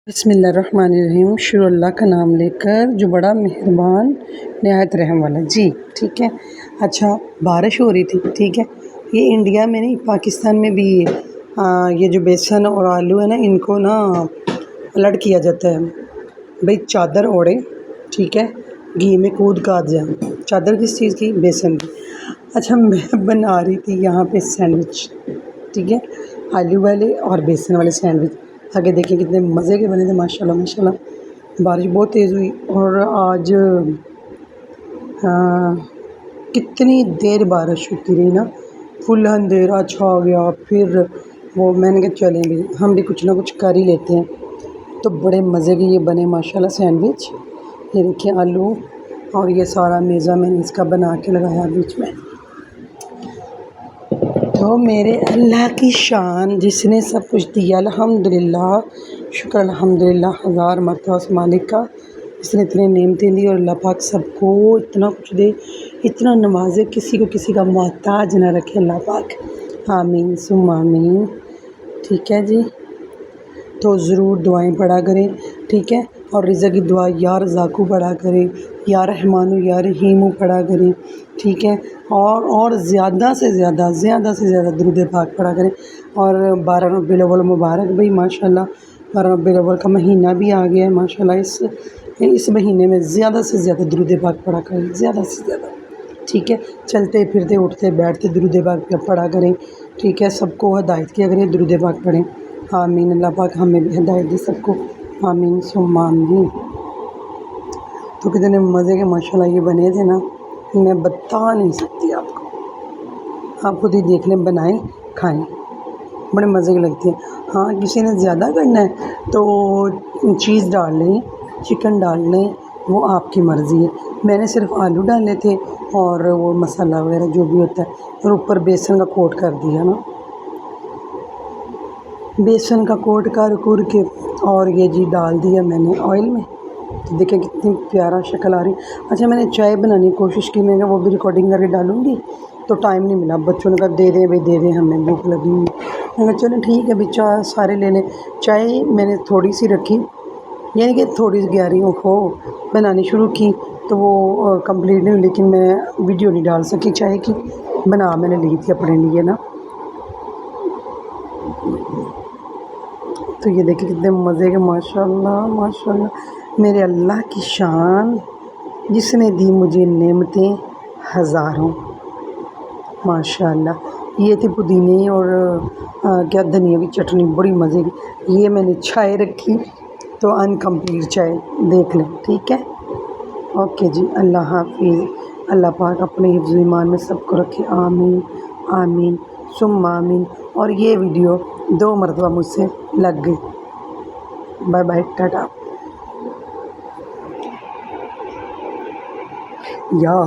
بسم اللہ الرحمن الرحیم، شروع اللہ کا نام لے کر جو بڑا مہربان نہایت رحم والا۔ جی ٹھیک ہے۔ اچھا، بارش ہو رہی تھی، ٹھیک ہے۔ یہ انڈیا میں نہیں، پاکستان میں بھی یہ جو بیسن اور آلو ہے نا، ان کو نا الٹ کیا جاتا ہے۔ بھئی چادر اوڑھے، ٹھیک ہے، گھی میں کود کاٹ جائے۔ چادر کس چیز کی؟ بیسن کی۔ اچھا، میں بنا رہی تھی یہاں پہ سینڈوچ، ٹھیک ہے، آلو والے اور بیسن والے سینڈوچ۔ آگے دیکھیں کتنے مزے کے بنے تھے، ماشاءاللہ ماشاءاللہ۔ بارش بہت تیز ہوئی اور آج کتنی دیر بارش ہوتی رہی نا، فل اندھیرا چھا گیا۔ پھر وہ میں نے کہا چلیں بھی ہم بھی کچھ نہ کچھ کر ہی لیتے ہیں، تو بڑے مزے کے یہ بنے ماشاءاللہ سینڈوچ۔ یہ دیکھیں آلو اور یہ سارا میزہ میں نے اس کا بنا کے لگایا بیچ میں۔ تو میرے اللہ کی شان جس نے سب کچھ دیا، الحمدللہ، شکر الحمدللہ ہزار مرتبہ اس مالک کا، جس نے اتنے نعمتیں دی، اور اللہ پاک سب کو اتنا کچھ دے، اتنا نوازے، کسی کو کسی کا محتاج نہ رکھے اللہ پاک، آمین ثم آمین۔ ٹھیک ہے جی، تو ضرور دعائیں پڑھا کریں، ٹھیک ہے، اور رزق کی دعا یا رزاقو پڑھا کریں، یا رحمانو یا رحیمو پڑھا کریں، ٹھیک ہے، اور زیادہ سے زیادہ درود پاک پڑھا کریں۔ اور 12 ربیع الاول مبارک بھائی، ماشاءاللہ 12 ربیع الاول کا مہینہ بھی آ گیا ہے، ماشاءاللہ اس مہینے میں زیادہ سے زیادہ درود پاک پڑھا کریں، زیادہ سے زیادہ، ٹھیک ہے۔ چلتے پھرتے اٹھتے بیٹھتے درود پاک پڑھا کریں، ٹھیک ہے، سب کو ہدایت کیا کریں، درود پاک پڑھیں، آمین۔ اللہ پاک ہمیں بھی ہدایت دے سب کو، آمین ثم آمین۔ تو کتنے مزے کے ماشاءاللہ یہ بنے تھے نا، میں بتا نہیں سکتی آپ کو، آپ خود ہی دیکھ لیں، بنائیں کھائیں، بڑے مزے کے لگتے ہیں۔ ہاں، کسی نے زیادہ کرنا ہے تو چیز ڈال لیں، چکن ڈال لیں، وہ آپ کی مرضی ہے۔ میں نے صرف آلو ڈالے تھے اور وہ مسالہ وغیرہ جو بھی ہوتا ہے، اور اوپر بیسن کا کوٹ کر دیا نا، بیسن کا کوٹ کر کے، اور یہ جی ڈال دیا میں نے آئل میں، تو دیکھیں کتنی پیارا شکل آ رہی۔ اچھا، میں نے چائے بنانے کی کوشش کی، میں نے وہ بھی ریکارڈنگ کر کے ڈالوں گی، تو ٹائم نہیں ملا، بچوں نے کہا دے دیں بھائی دے دیں، ہمیں بھوک لگی ہوئی۔ میں نے کہا چلیں ٹھیک ہے بھائی، چائے سارے لے لیں۔ چائے میں نے تھوڑی سی رکھی، یعنی کہ تھوڑی سی گیاری ہو بنانی شروع کی تو وہ کمپلیٹ نہیں ہوئی، لیکن میں ویڈیو نہیں ڈال سکی چائے کی، بنا میں نے لی تھی اپنے لیے نا۔ تو یہ دیکھیں کتنے مزے کے، ماشاءاللہ ماشاءاللہ، میرے اللہ کی شان جس نے دی مجھے نعمتیں ہزاروں، ماشاءاللہ۔ یہ تھی پودینے اور کیا دھنیا کی چٹنی، بڑی مزے کی۔ یہ میں نے چائے رکھی تو انکمپلیٹ چائے، دیکھ لیں، ٹھیک ہے، اوکے جی، اللہ حافظ۔ اللہ پاک اپنے حفظ و ایمان میں سب کو رکھے، آمین آمین ثم آمین۔ اور یہ ویڈیو 2 مرتبہ مجھ سے لگ گئی۔ Bye bye, tata. یا